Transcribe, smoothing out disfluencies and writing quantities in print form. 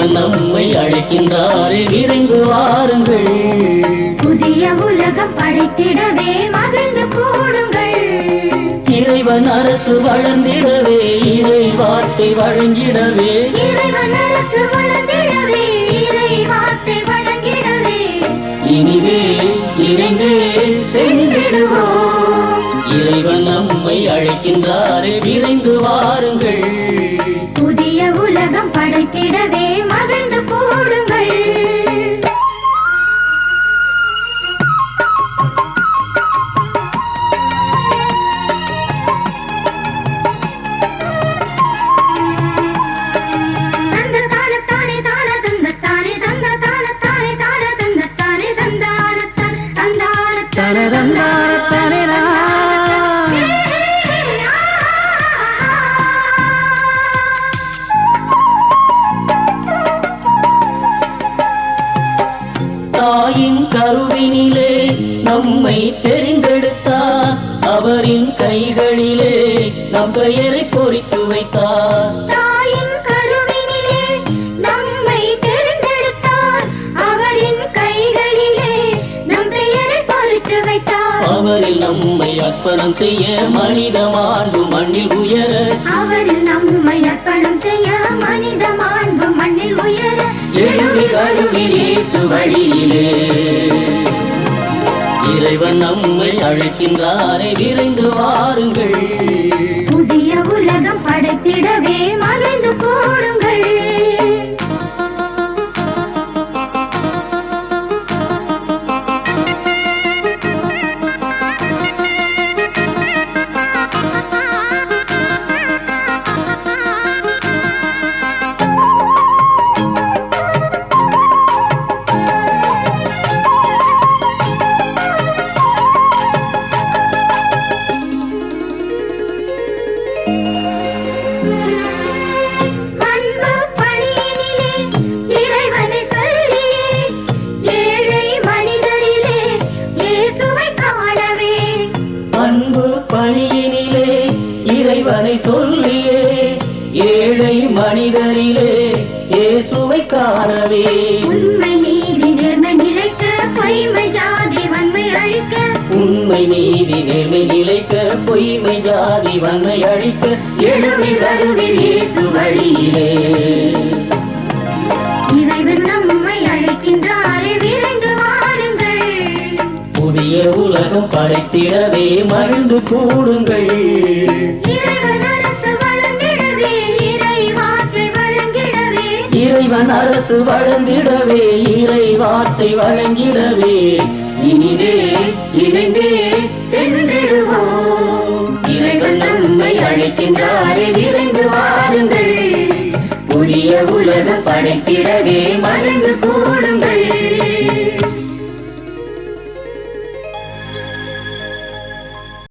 இறைவன் நம்மை அழைக்கின்றாரே, விரைந்து வாருங்கள். புதிய உலகம் படைத்திடவே மகிழ்ந்து கூடுங்கள். இறைவன் அரசு வளர்ந்திடவே, இறை வார்த்தை வழங்கிடவே, இறைவன் அரசு வளர்ந்திடவே, இறை வார்த்தை வழங்கிடவே, இனிதே இணைந்தே சென்றிடுவோம். இறைவன் நம்மை அழைக்கின்றாரே, விரைந்து வாருங்கள். புதிய உலகம் படைத்திடவே மகிழ்ந்து கூடுங்கள். தாயின் கருவினிலே நம்மை தெரிந்தெடுத்தார், அவரின் கைகளிலே நம் பெயரை பொறித்து வைத்தார். தாயின் கருவினிலே நம்மை தெரிந்தெடுத்தார், அவரின் கைகளிலே நம் பெயரை பொறித்து வைத்தார். அவரில் நம்மை அர்ப்பணம் செய்ய மனித மாண்பு மண்ணில் உயர, அவரில் நம்மை அர்ப்பணம் செய்ய மனித மாண்பு மண்ணில் உயர, எழுவில் அருவில் இயேசு வழியிலே இறைவன் நம்மை அழைக்கின்றாரே, விரைந்து வாருங்கள். புதிய உலகம் படைத்திடவே மகிழ்ந்து கூடுங்கள். அன்பு பணியினிலே இறைவனை சொல்லியே, ஏழை மனிதரிலே இயேசுவை காணவே, உண்மை நீதி நேர்மை நிலைக்க பொய்மை ஜாதி வன்மை அழிக்க, உண்மை நீதி நேர்மை நிலைக்க பொய்மை ஜாதி வன்மை அழிக்க, எழுவில் அருவில் இயேசு வழியிலே இறைவன் நம்மை அழைக்கின்றாரே, விரைந்து வாருங்கள். புதிய உலகம் படைத்திடவே மகிழ்ந்து கூடுங்கள். இறைவன் அரசு வளர்ந்திடவே, இறை வார்த்தை வழங்கிடவே, இறைவன் அரசு வளர்ந்திடவே, இறை வார்த்தை வழங்கிடவே, இனிதே இணைந்தே சென்றிடுவோம். இறைவன் நம்மை அழைக்கின்றாரே, விரைந்து வாருங்கள். புதிய உலகம் படைத்திடவே மகிழ்ந்து கூடுங்கள்.